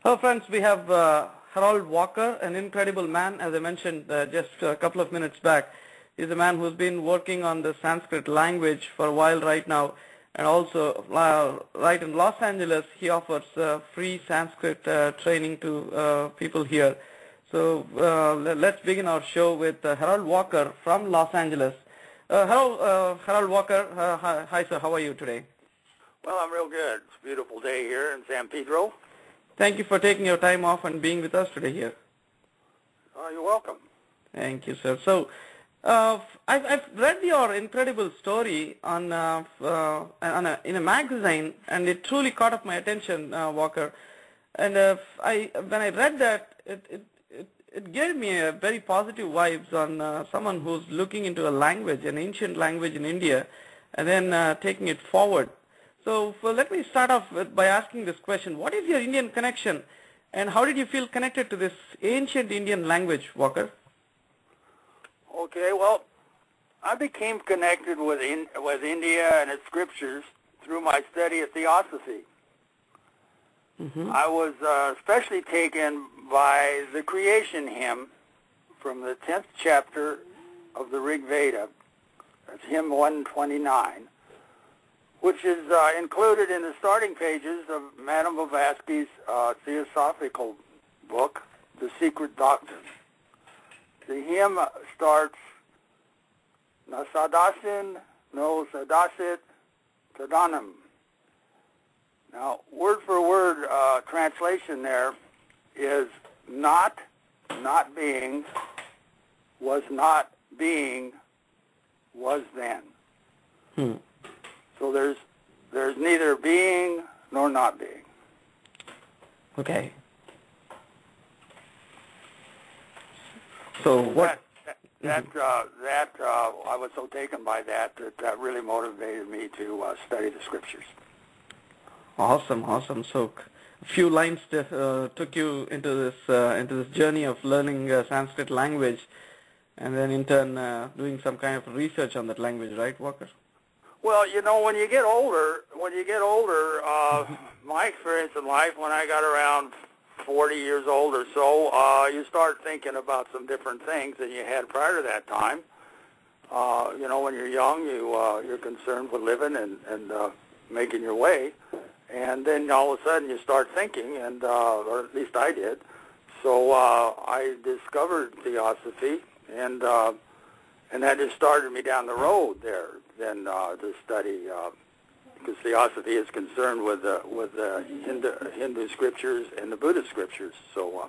Hello friends, we have Haral Walker, an incredible man, as I mentioned just a couple of minutes back. He's a man who's been working on the Sanskrit language for a while right now, and also right in Los Angeles he offers free Sanskrit training to people here. So let's begin our show with Haral Walker from Los Angeles. Haral Walker, hi sir, how are you today? Well, I'm real good. It's a beautiful day here in San Pedro. Thank you for taking your time off and being with us today here. You're welcome. Thank you, sir. So, I've read your incredible story on in a magazine, and it truly caught up my attention, Walker. And when I read that, it gave me a very positive vibes on someone who's looking into a language, an ancient language in India, and then taking it forward. So let me start off by asking this question. What is your Indian connection, and how did you feel connected to this ancient Indian language, Walker? Okay, well, I became connected with India and its scriptures through my study of theosophy. Mm-hmm. I was especially taken by the creation hymn from the 10th chapter of the Rig Veda. That's hymn 129. Which is included in the starting pages of Madame Blavatsky's theosophical book, The Secret Doctrine. The hymn starts, Na sadasin, no sadasit, tadanam. Now, word for word translation there is not being, was then. So there's neither being nor not being. Okay. So what? That I was so taken by that really motivated me to study the scriptures. Awesome. So a few lines took you into this journey of learning Sanskrit language, and then in turn doing some kind of research on that language, right, Walker? Well, you know, when you get older, my experience in life, when I got around 40 years old or so, you start thinking about some different things than you had prior to that time. You know, when you're young, you're concerned with living and making your way, and then all of a sudden you start thinking, and or at least I did. So I discovered theosophy, and that just started me down the road there. Then to study, because theosophy is concerned with the Hindu scriptures and the Buddhist scriptures. So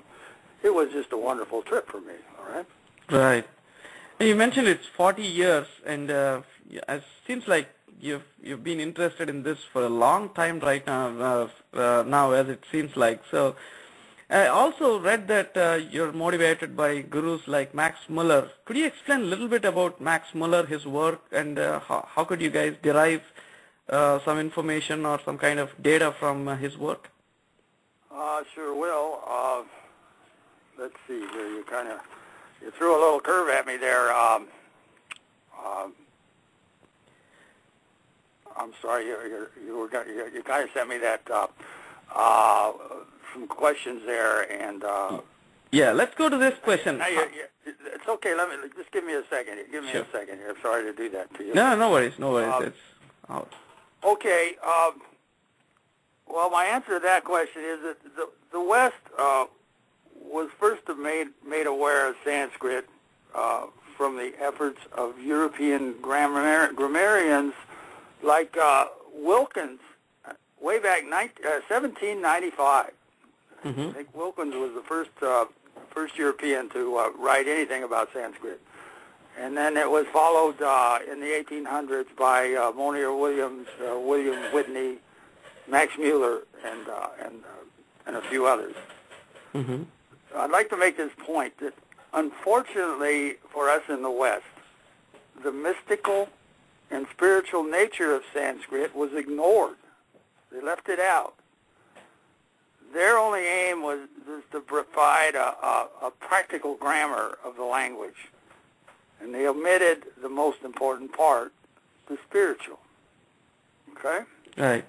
it was just a wonderful trip for me. All right. Right. And you mentioned it's 40 years, and it seems like you've been interested in this for a long time right now. Now, as it seems like. So I also read that you're motivated by gurus like Max Mueller. Could you explain a little bit about Max Mueller, his work, and how could you guys derive some information or some kind of data from his work? Sure will. Let's see here. You threw a little curve at me there. I'm sorry. You kind of sent me that. Some questions there, and yeah, let's go to this question. It's okay. Just give me a second. Give me a second here. Sorry to do that to you. No worries. It's out. Okay. Well, my answer to that question is that the West was first made aware of Sanskrit from the efforts of European grammarians like Wilkins way back 1795. Mm-hmm. I think Wilkins was the first European to write anything about Sanskrit, and then it was followed in the 1800s by Monier Williams, William Whitney, Max Mueller, and a few others. Mm-hmm. I'd like to make this point that, unfortunately for us in the West, the mystical and spiritual nature of Sanskrit was ignored. They left it out. Their only aim was to provide a practical grammar of the language, and they omitted the most important part, the spiritual. Okay? Right.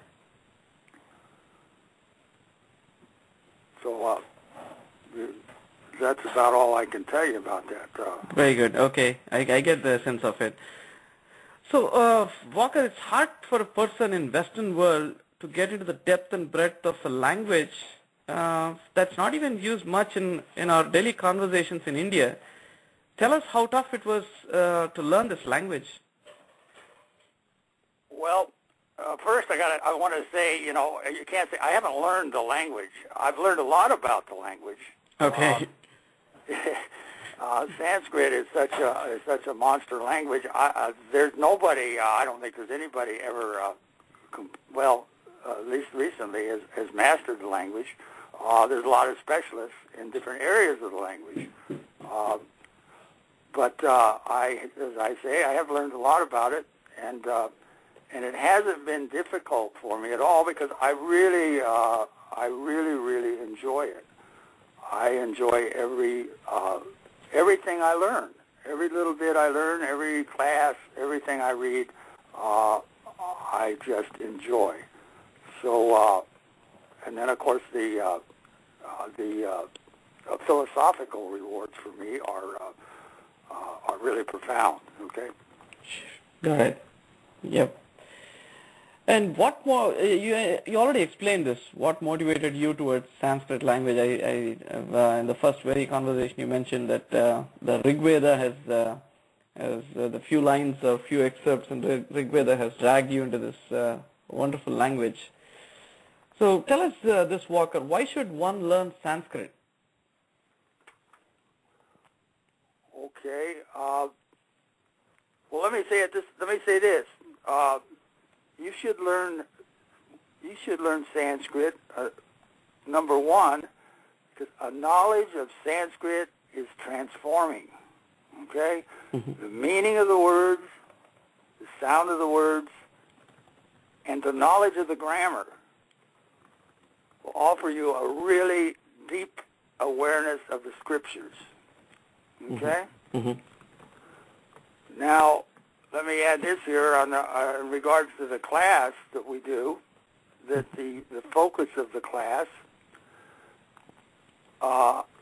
So that's about all I can tell you about that. Very good. Okay, I get the sense of it. So, Walker, it's hard for a person in Western world to get into the depth and breadth of a language that's not even used much in our daily conversations in India. Tell us how tough it was to learn this language. Well, first I want to say, you can't say I haven't learned the language. I've learned a lot about the language. Okay. Sanskrit is such a monster language. There's nobody. I don't think there's anybody ever. At least recently, has mastered the language. There's a lot of specialists in different areas of the language. But as I say, I have learned a lot about it, and it hasn't been difficult for me at all because I really enjoy it. I enjoy everything I learn, every little bit I learn, every class, everything I read. I just enjoy. So, and then of course the philosophical rewards for me are really profound. Okay. Got it. Yep. And what more? You already explained this. What motivated you towards Sanskrit language? In the first very conversation you mentioned that the Rig Veda has the few lines or few excerpts in the Rig Veda has dragged you into this wonderful language. So tell us this, Walker. Why should one learn Sanskrit? Okay. Well, let me say this. You should learn Sanskrit. Number one, because a knowledge of Sanskrit is transforming. Okay, the meaning of the words, the sound of the words, and the knowledge of the grammar will offer you a really deep awareness of the scriptures. Okay. Now, let me add this here in regards to the class that we do, that the focus of the class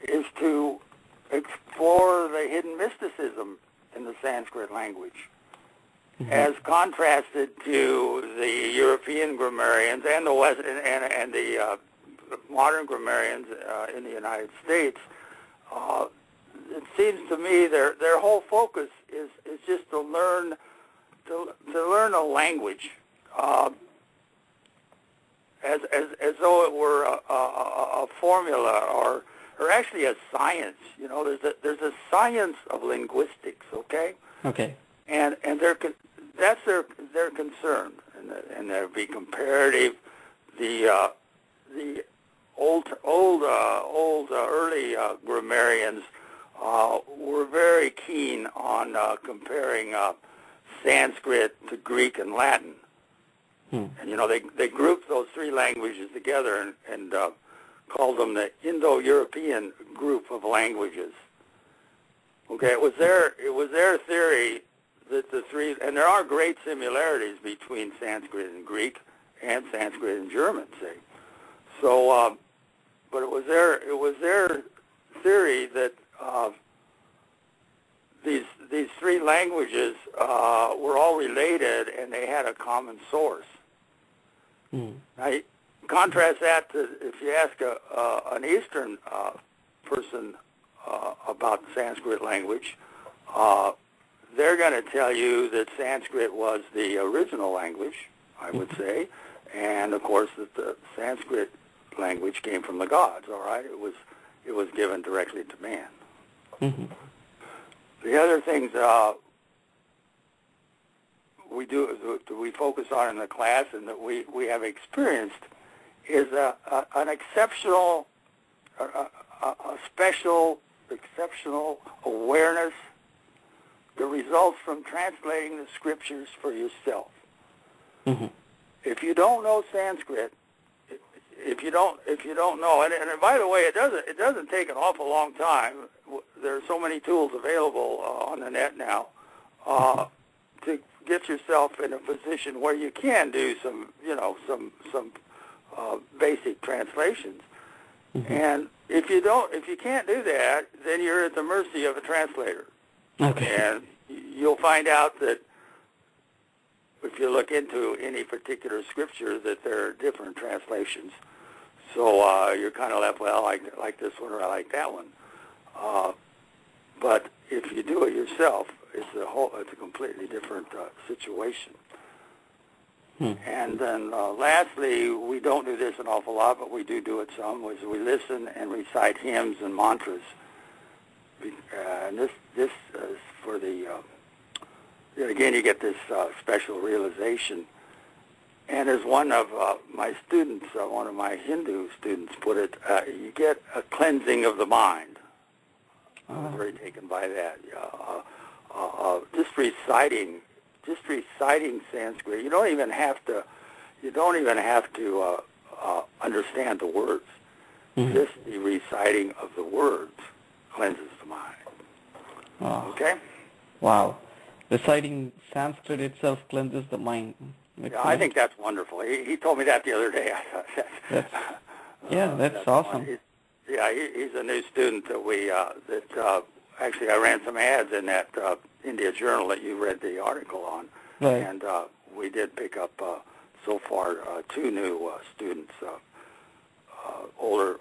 is to explore the hidden mysticism in the Sanskrit language, as contrasted to the European grammarians and the West and the modern grammarians in the United States. It seems to me their whole focus is just to learn a language, as though it were a formula or actually a science. There's a science of linguistics. Okay. Okay. And that's their concern, and there'd be comparative. The early grammarians were very keen on comparing Sanskrit to Greek and Latin. And they grouped those three languages together and called them the Indo-European group of languages. Okay, it was their theory that the three, and there are great similarities between Sanskrit and Greek and Sanskrit and German, say. So, but it was their theory that these three languages were all related and they had a common source. Now, contrast that to if you ask an Eastern person about the Sanskrit language, they're going to tell you that Sanskrit was the original language, I would say, and of course that the Sanskrit language came from the gods. All right, it was given directly to man. The other things we focus on in the class and that we have experienced is an exceptional, special, exceptional awareness that results from translating the scriptures for yourself. If you don't know Sanskrit, if you don't know, and by the way, it doesn't take an awful long time. There are so many tools available on the net now to get yourself in a position where you can do some basic translations. And if you can't do that, then you're at the mercy of a translator. Okay. And you'll find out that if you look into any particular scripture, that there are different translations. So you're kind of left, well, I like this one or I like that one. But if you do it yourself, it's a completely different situation. And then lastly, we don't do this an awful lot, but we do it some, is we listen and recite hymns and mantras. And this is for the, again, you get this special realization. And as one of my students, one of my Hindu students put it, you get a cleansing of the mind. I was very taken by that. Just reciting Sanskrit. You don't even have to understand the words. Just the reciting of the words cleanses the mind. Oh. Okay? Wow. Reciting Sanskrit itself cleanses the mind. Yeah, I think that's wonderful. He told me that the other day. I thought that's awesome. He's a new student that actually I ran some ads in that India Journal that you read the article on. Right. And we did pick up so far 2 new students, older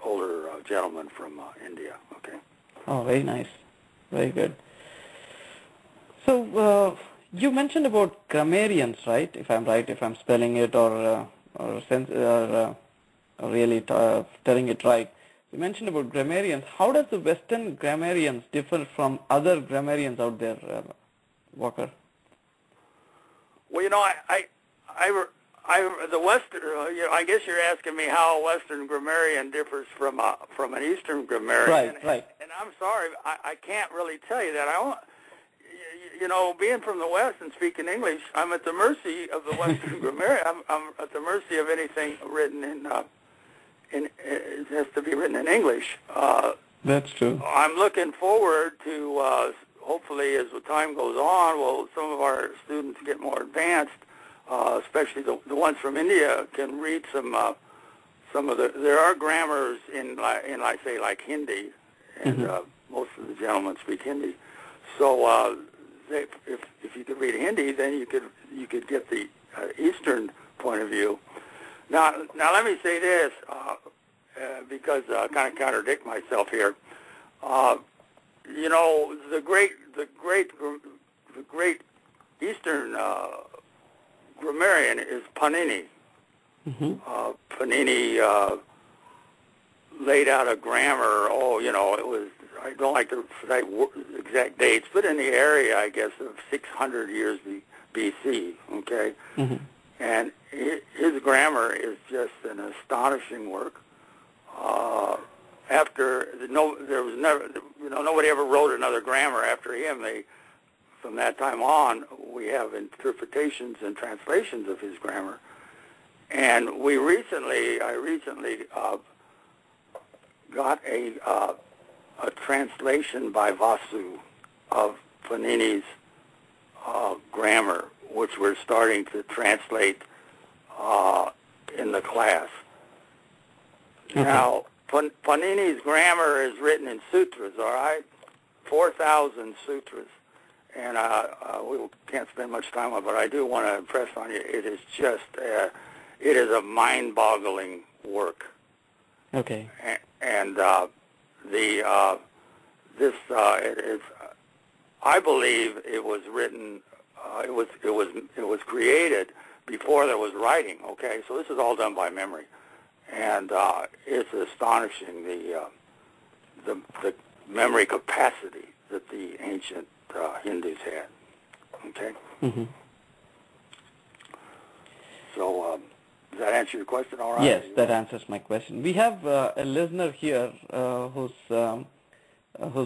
gentlemen from India. Okay. Oh, very nice. Very good. So you mentioned about grammarians, right? If I'm spelling it or really telling it right. You mentioned about grammarians. How does the Western grammarians differ from other grammarians out there, Walker? Well, the Western. I guess you're asking me how a Western grammarian differs from an Eastern grammarian. Right. And I'm sorry, I can't really tell you that. Being from the West and speaking English, I'm at the mercy of the Western grammarian. I'm at the mercy of anything written it has to be written in English. That's true. I'm looking forward to, hopefully as the time goes on, some of our students get more advanced, especially the ones from India can read some of there are grammars in say, like Hindi, and most of the gentlemen speak Hindi. So if you could read Hindi, then you could get the Eastern point of view. Now let me say this, because I kind of contradict myself here. The great Eastern grammarian is Panini. Panini laid out a grammar. It was, I don't like to cite exact dates, but in the area, I guess, of 600 years BC. Okay. And his grammar is just an astonishing work. Nobody ever wrote another grammar after him. From that time on, we have interpretations and translations of his grammar. And I recently got a translation by Vasu of Panini's grammar, which we're starting to translate in the class. Okay. Now, Panini's grammar is written in sutras, all right? 4,000 sutras. And we can't spend much time on it, but I do want to impress on you, it is just, it is a mind-boggling work. Okay. And I believe it was written, it was created before there was writing. Okay, so this is all done by memory, and it's astonishing the memory capacity that the ancient Hindus had. Okay. So does that answer your question? All right. Yes, that answers my question. We have a listener here who's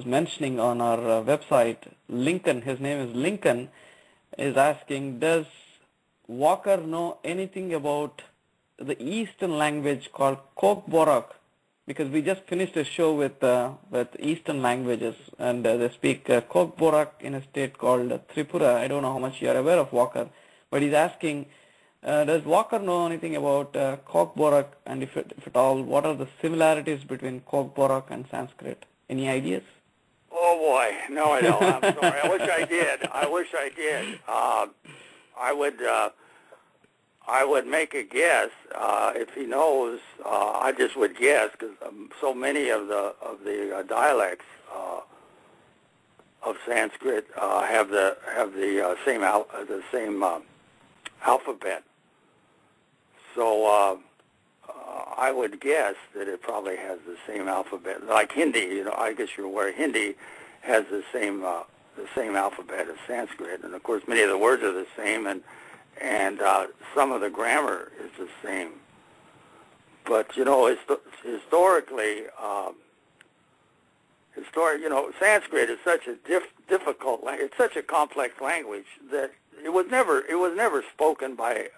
mentioning on our website, Lincoln, his name is Lincoln, is asking, does Walker know anything about the Eastern language called Kokborok? Because we just finished a show with Eastern languages, and they speak Kokborok in a state called Tripura. I don't know how much you are aware of, Walker, but he's asking, Does Walker know anything about Kokborok, and if at all, what are the similarities between Kokborok and Sanskrit? Any ideas? Oh boy, no, I don't. I'm sorry. I wish I did. I would make a guess if he knows. I just would guess because so many of the dialects of Sanskrit have the same alphabet. So I would guess that it probably has the same alphabet, like Hindi. I guess you're aware Hindi has the same alphabet as Sanskrit, and of course many of the words are the same, and some of the grammar is the same. But historically, Sanskrit is such a difficult language. It's such a complex language that it was never spoken by.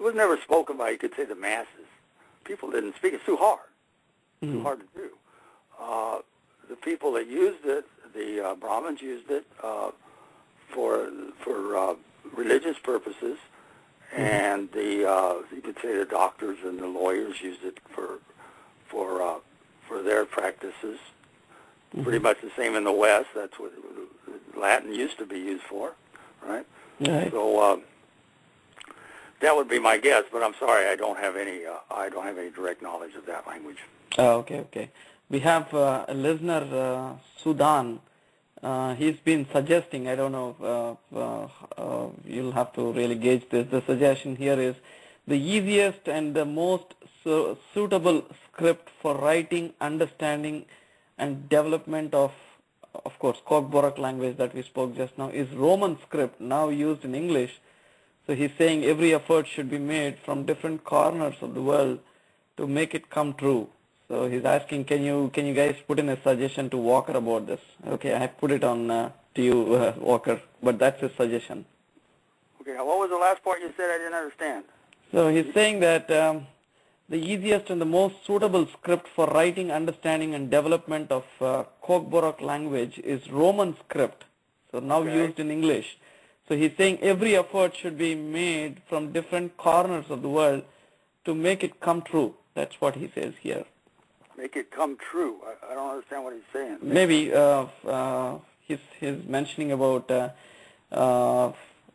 You could say the masses. People didn't speak. It's too hard. Too hard to do. The people that used it, the Brahmins used it for religious purposes, and you could say the doctors and the lawyers used it for their practices. Pretty much the same in the West. That's what Latin used to be used for, right? Right. So that would be my guess, but I'm sorry, I don't have any direct knowledge of that language. Okay. We have a listener, Sudan. He's been suggesting, I don't know, you'll have to really gauge this. The suggestion here is the easiest and the most suitable script for writing, understanding, and development of course, Kokborok language that we spoke just now is Roman script, now used in English. So he's saying every effort should be made from different corners of the world to make it come true. So he's asking, can you guys put in a suggestion to Walker about this? Okay, I put it on to you, Walker, but that's his suggestion. Okay, now what was the last part you said? I didn't understand. So he's saying that the easiest and the most suitable script for writing, understanding, and development of Kokborok language is Roman script, so now used in English. So he's saying every effort should be made from different corners of the world to make it come true. That's what he says here. Make it come true. I don't understand what he's saying. Maybe he's mentioning about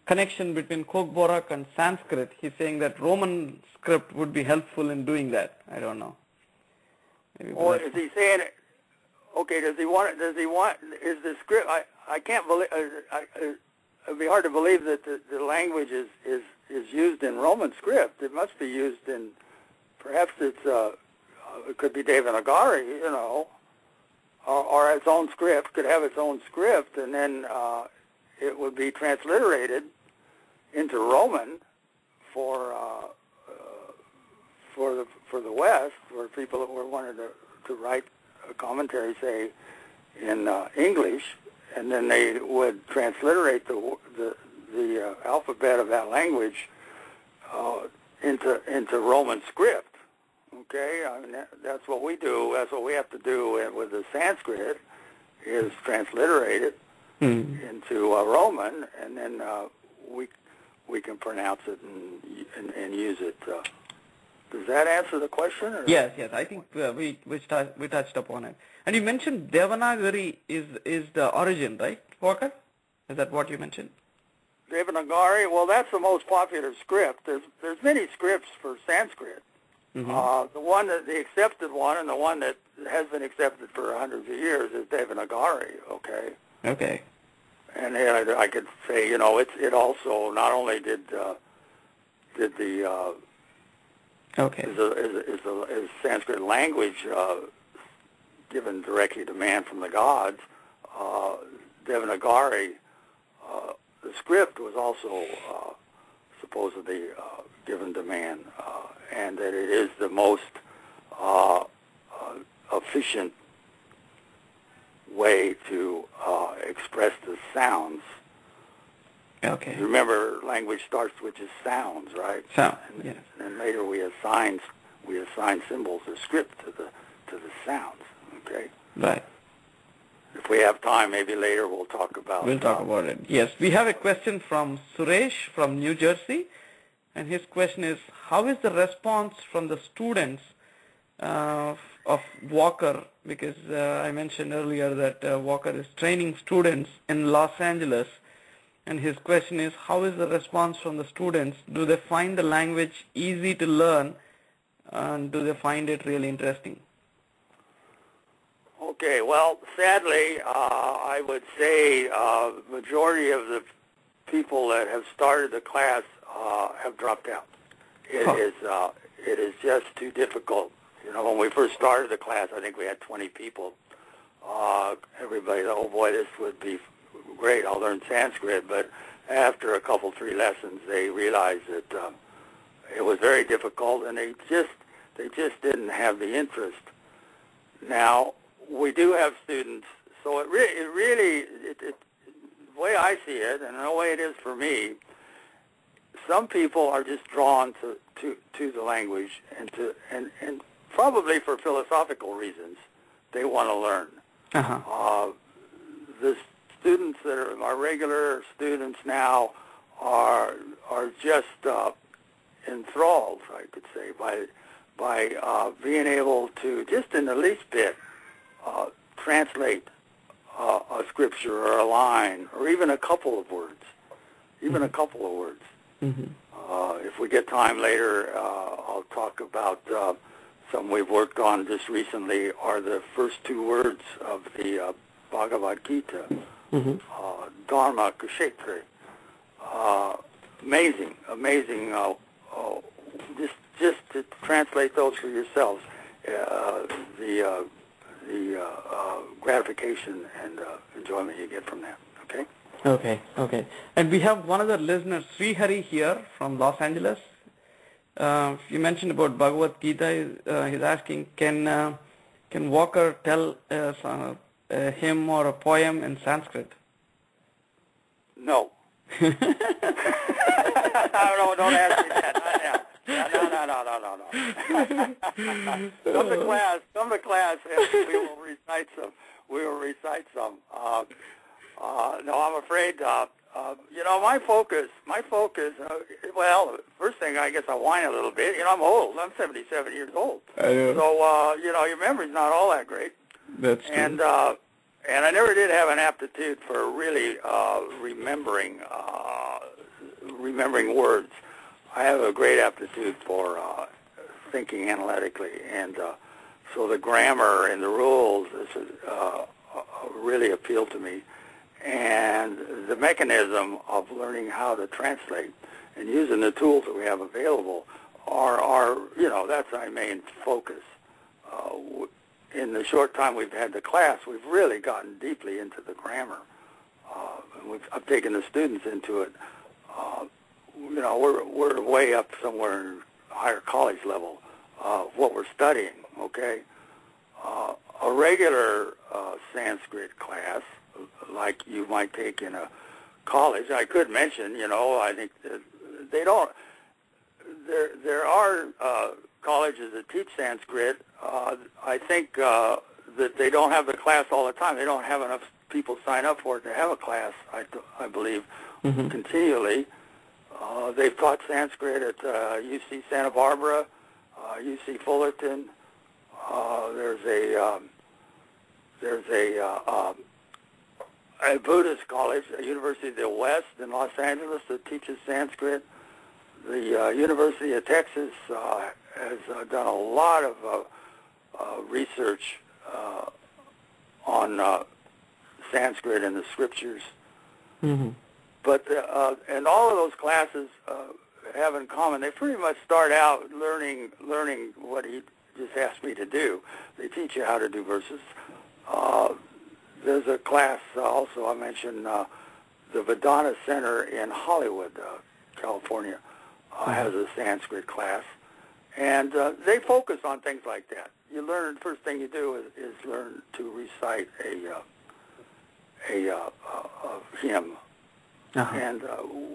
connection between Kokborok and Sanskrit. He's saying that Roman script would be helpful in doing that. I don't know. Maybe or is he saying? Okay. Does he want? Is the script? I can't believe. It'd be hard to believe that the language is used in Roman script. It must be used in. Perhaps it could be Devanagari, or its own script. Could have its own script, and then it would be transliterated into Roman for the West, where people that wanted to write a commentary, say, in English, and then they would transliterate the alphabet of that language into Roman script. Okay, I mean that's what we do. That's what we have to do with the Sanskrit, is transliterate it into Roman, and then we can pronounce it and use it. Does that answer the question? Or? Yes. I think we touched upon it. And you mentioned Devanagari is the origin, right, Walker? Is that what you mentioned? Devanagari. Well, that's the most popular script. There's many scripts for Sanskrit. The accepted one, and the one that has been accepted for hundreds of years, is Devanagari. Okay. And I could say, it also not only did the is Sanskrit language given directly to man from the gods. Devanagari, the script, was also supposedly given to man, and that it is the most efficient way to express the sounds. Okay. Remember, language starts with just sounds, right? Sound. Yes. And later we assign symbols or script to the sounds. Okay. Right. If we have time, maybe later we'll talk about. We'll talk about it. Yes, we have a question from Suresh from New Jersey, and his question is, how is the response from the students of Walker? Because I mentioned earlier that Walker is training students in Los Angeles, and his question is, how is the response from the students? Do they find the language easy to learn, and do they find it really interesting? Okay, well, sadly, I would say majority of the people that have started the class have dropped out. It is just too difficult. You know, when we first started the class, I think we had 20 people. Everybody thought, oh boy, this would be great, I'll learn Sanskrit. But after a couple, 3 lessons, they realized that it was very difficult, and they just didn't have the interest. Now, we do have students, so it really, the way I see it, and the way it is for me, some people are just drawn to the language, and probably for philosophical reasons, they want to learn. The students that are our regular students now are just enthralled, I could say, by being able to, just in the least bit, translate a scripture or a line, or even a couple of words, If we get time later, I'll talk about some we've worked on just recently, are the first 2 words of the Bhagavad Gita, Dharma Kshetre. Amazing, just to translate those for yourselves, the gratification and enjoyment you get from that. Okay? Okay. And we have one other listener, Srihari, here from Los Angeles. You mentioned about Bhagavad Gita. He's asking, can Walker tell a hymn or a poem in Sanskrit? No. No, don't ask me that. No. Come to class, and we will recite some. No, I'm afraid. My focus. Well, first thing, I guess I whine a little bit. I'm old. I'm 77 years old. I know. So your memory's not all that great. That's true. And I never did have an aptitude for really remembering words. I have a great aptitude for thinking analytically, and so the grammar and the rules really appeal to me. And the mechanism of learning how to translate and using the tools that we have available are that's our main focus. In the short time we've had the class, we've really gotten deeply into the grammar. I've taken the students into it. We're way up somewhere in higher college level of what we're studying, okay? A regular Sanskrit class, like you might take in a college, I could mention, I think that they don't, there are colleges that teach Sanskrit. I think that they don't have the class all the time. They don't have enough people sign up for it to have a class, I believe, continually. They've taught Sanskrit at UC Santa Barbara, UC Fullerton. There's a Buddhist college, a University of the West in Los Angeles that teaches Sanskrit. The University of Texas has done a lot of research on Sanskrit and the scriptures. But and all of those classes have in common, they pretty much start out learning what he just asked me to do. They teach you how to do verses. There's a class also, I mentioned, the Vedanta Center in Hollywood, California, has a Sanskrit class. And they focus on things like that. You learn, first thing you do is learn to recite a hymn. And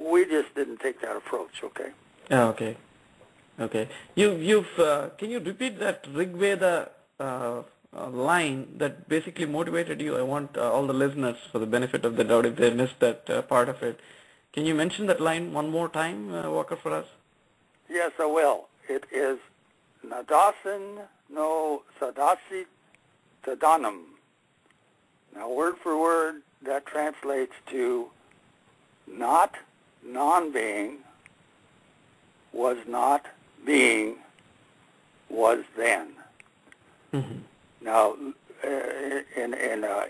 we just didn't take that approach, okay? Okay. Can you repeat that Rig Veda line that basically motivated you? I want all the listeners, for the benefit of the doubt, if they missed that part of it. Can you mention that line one more time, Walker, for us? Yes, I will. It is Nadasan no Sadasi Tadanam. Now, word for word, that translates to not non-being, was not being, was then. Mm-hmm. Now, in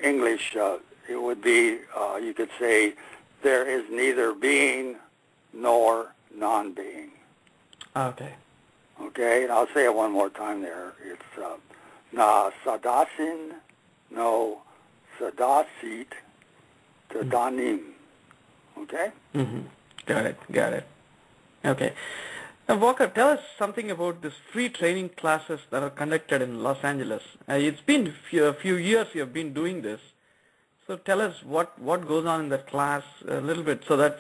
English, it would be, you could say, there is neither being nor non-being. Okay. Okay, and I'll say it one more time there. It's na sadasin no sadasit tadanim. Okay? Mm-hmm. Got it. Okay. Now, Walker, tell us something about this free training classes that are conducted in Los Angeles. It's been a few years you have been doing this. So tell us what goes on in that class a little bit, so that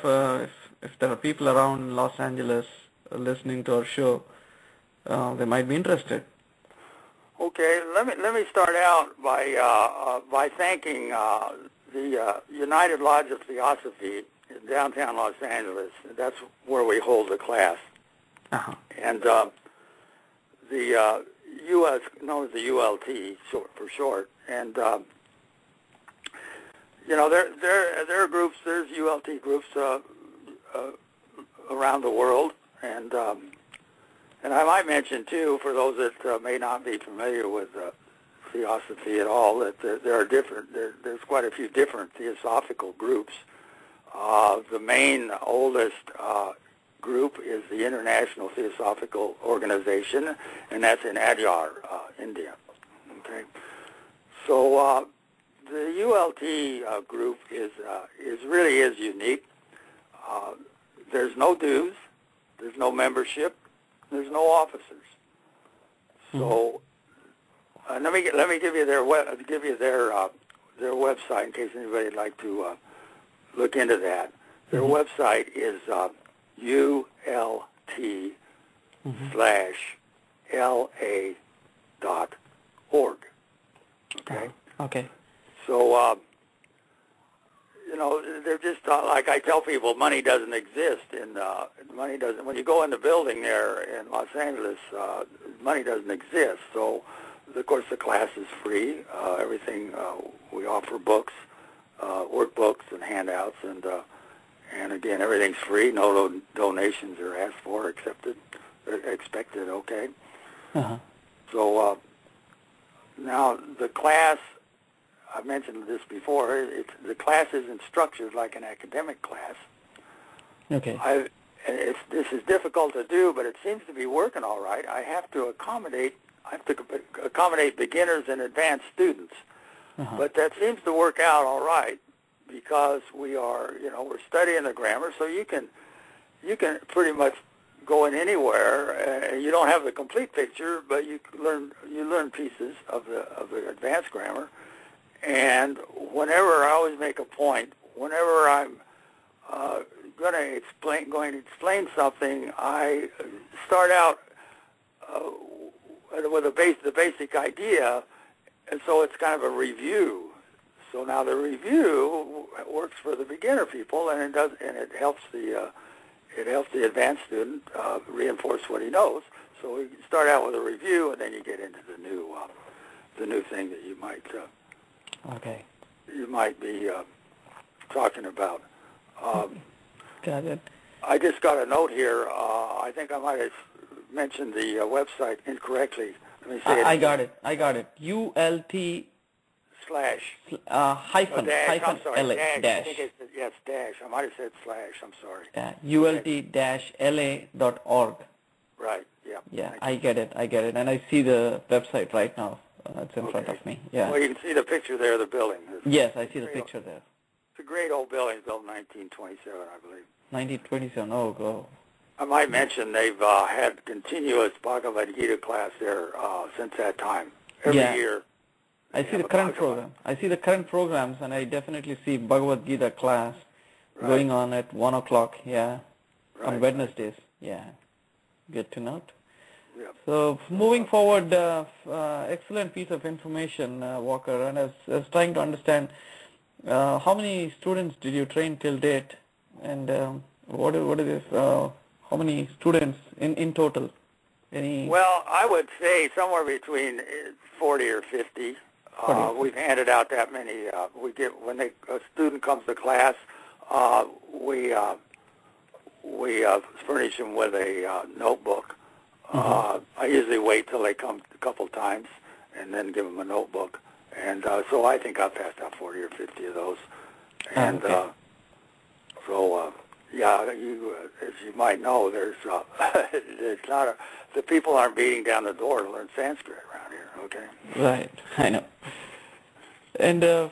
if there are people around Los Angeles listening to our show, they might be interested. Okay, let me start out by thanking the United Lodge of Theosophy in downtown Los Angeles. That's where we hold the class. Uh-huh. And the U.S. known as the ULT for short, and there are groups. There's ULT groups around the world, and I might mention too, for those that may not be familiar with Theosophy at all, that there are different. There's quite a few different theosophical groups. The main oldest group is the International Theosophical Organization, and that's in Adyar, India. Okay, so the ULT group is really unique. There's no dues, there's no membership, there's no officers. So let me give you their website in case anybody'd like to look into that. Their website is ULT/LA.org. Okay. Okay. So they're just like I tell people, money doesn't exist, and money doesn't. When you go in the building there in Los Angeles, money doesn't exist. So, of course, the class is free. Everything we offer books, workbooks, and handouts, and again, everything's free. No donations are asked for, expected. Okay. Uh-huh. So now the class. I mentioned this before. The class isn't structured like an academic class. Okay. This is difficult to do, but it seems to be working all right. I have to accommodate beginners and advanced students, but that seems to work out all right because we're studying the grammar, so you can pretty much go in anywhere. You don't have the complete picture, but you learn pieces of the advanced grammar. And whenever I always make a point, whenever I'm going to explain something, I start out with the basic idea, and so it's kind of a review. So now the review works for the beginner people, and it helps the advanced student reinforce what he knows. So we start out with a review, and then you get into the new thing that you might. Okay. You might be talking about. Got it. I just got a note here. I think I might have mentioned the website incorrectly. Let me say it. I got it. ULT hyphen dash, I'm sorry, LA dash. I think it's, yes, dash. I might have said slash. I'm sorry. ULT-LA.org. Right. Yeah. Yeah, I get it, and I see the website right now. It's in front of me. Yeah. Well, you can see the picture there of the building. Yes, I see the picture there. It's a great old building, built in 1927, I believe. 1927. Oh, go. I might mention they've had continuous Bhagavad Gita class there since that time. Every year. I see the current program. I see the current programs, and I definitely see Bhagavad Gita class going on at 1 o'clock. Yeah. On Wednesdays. Yeah. Good to note. Yep. So moving forward, excellent piece of information, Walker. And I was trying to understand how many students did you train till date, and what is this? How many students in total? Well, I would say somewhere between 40 or 50. We've handed out that many. When a student comes to class, we furnish them with a notebook. I usually wait till they come a couple times and then give them a notebook. And so I think I've passed out 40 or 50 of those. And yeah, as you might know, it's not the people aren't beating down the door to learn Sanskrit around here. Okay. Right, I know. And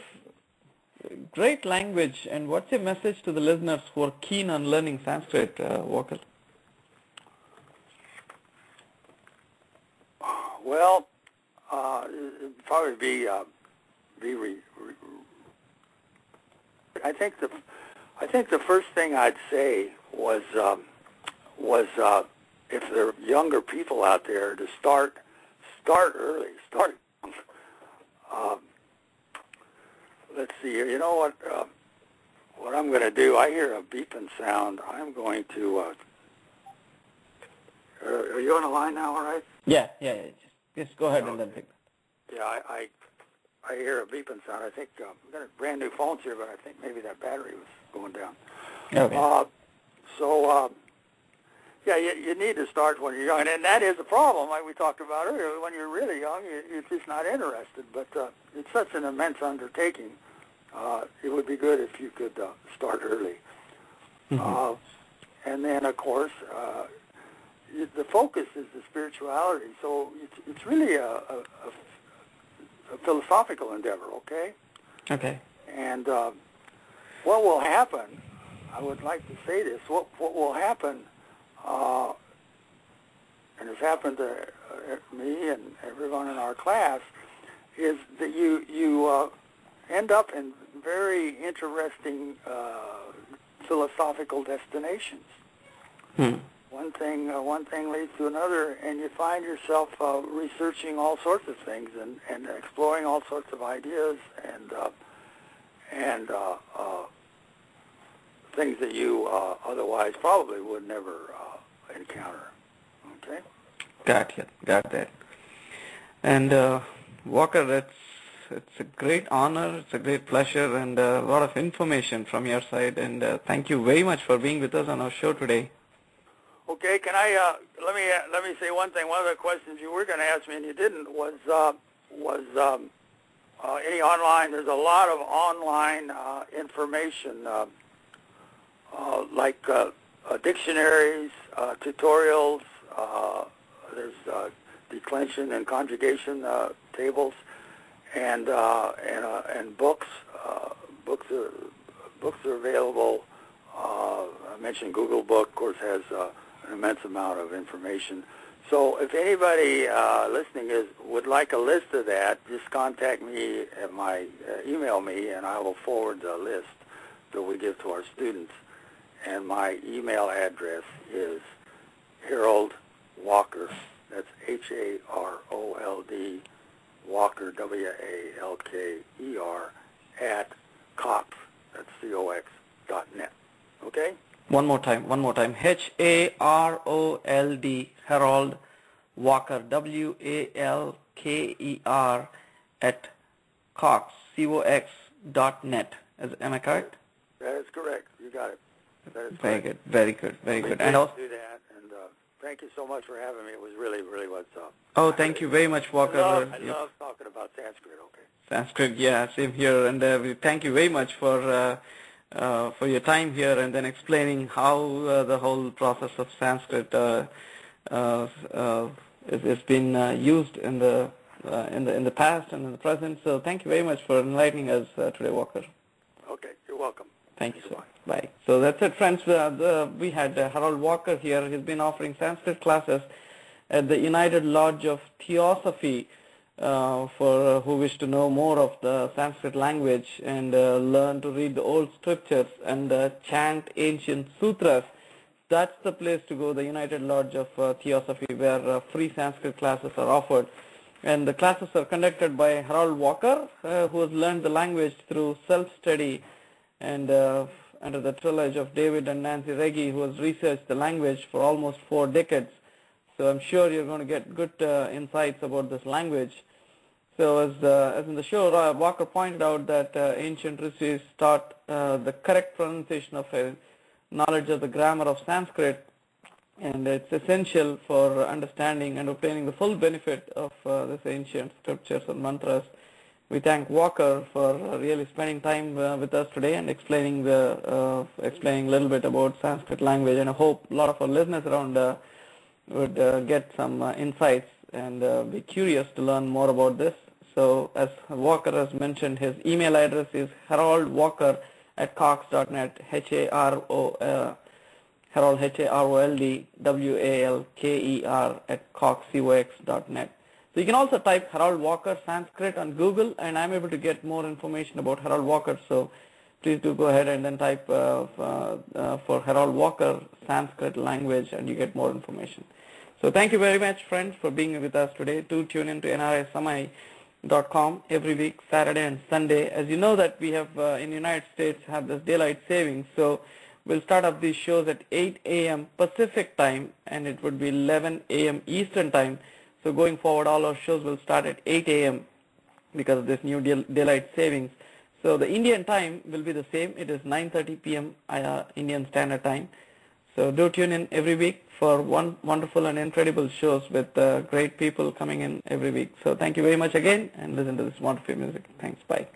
great language. And what's your message to the listeners who are keen on learning Sanskrit, Walker? Well, it'd probably be I think the first thing I'd say was if there are younger people out there to start early. Let's see here. You know what I'm going to do? I hear a beeping sound. I'm going to. Are you on the line now? All right. Yeah. Just go ahead and then pick that. Yeah, I hear a beeping sound. I think we've got brand new phones here, but I think maybe that battery was going down. Okay. Yeah, you need to start when you're young, and that is a problem, like we talked about earlier. When you're really young, you're just not interested. But it's such an immense undertaking. It would be good if you could start early. And then, of course, the focus is the spirituality. So it's really a philosophical endeavor, okay? Okay. And what will happen, I would like to say this, what will happen, and has happened to me and everyone in our class, is that you end up in very interesting philosophical destinations. One thing leads to another, and you find yourself researching all sorts of things and exploring all sorts of ideas and things that you otherwise probably would never encounter. Okay? Got that. And Walker, it's a great honor, it's a great pleasure, and a lot of information from your side. And thank you very much for being with us on our show today. Okay, can I let me say one thing. One of the questions you were going to ask me and you didn't was any online. There's a lot of online information like dictionaries, tutorials. There's declension and conjugation tables, and books. Books are available. I mentioned Google Book, of course, has an immense amount of information. So if anybody listening would like a list of that, just contact me at my email me, and I will forward the list that we give to our students. And my email address is Harold Walker. That's Harold Walker WALKER at Cox. That's COX.net. Okay. One more time. HAROLD, Harold Walker, WALKER at Cox, COX.net. Am I correct? That is correct. You got it. That is very correct. Good, very good, very good. And also do that. And thank you so much for having me. It was really what's up. Oh, thank you very much, Walker. I love talking about Sanskrit. Okay. Sanskrit, yeah, same here. And we thank you very much for your time here, and then explaining how the whole process of Sanskrit has been used in the past and in the present. So thank you very much for enlightening us today, Walker. Okay, you're welcome. Thank you, sir. Bye. So that's it, friends. We had Haral Walker here. He's been offering Sanskrit classes at the United Lodge of Theosophy for who wish to know more of the Sanskrit language and learn to read the old scriptures and chant ancient sutras. That's the place to go, the United Lodge of Theosophy, where free Sanskrit classes are offered. And the classes are conducted by Haral Walker, who has learned the language through self-study and under the tutelage of David and Nancy Riegle, who has researched the language for almost 4 decades. So I'm sure you're going to get good insights about this language. So as in the show, Walker pointed out that ancient Rishis taught the correct pronunciation of a knowledge of the grammar of Sanskrit, and it's essential for understanding and obtaining the full benefit of this ancient scriptures and mantras. We thank Walker for really spending time with us today and explaining a little bit about Sanskrit language, and I hope a lot of our listeners around would get some insights and be curious to learn more about this. So as Walker has mentioned, his email address is haroldwalker@cox.net, Harold, HAROLDWALKER@cox.net. So you can also type Harold Walker Sanskrit on Google, and I'm able to get more information about Harold Walker. So please do go ahead and then type for Harold Walker Sanskrit language, and you get more information. So thank you very much, friends, for being with us today. Do tune in to NRISamay.com every week, Saturday and Sunday. As you know that we have in the United States have this daylight savings, so we'll start up these shows at 8 a.m. Pacific time, and it would be 11 a.m. Eastern time. So going forward, all our shows will start at 8 a.m. because of this new daylight savings. So the Indian time will be the same. It is 9:30 p.m. Indian Standard Time. So do tune in every week for wonderful and incredible shows with great people coming in every week. So thank you very much again, and listen to this wonderful music. Thanks. Bye.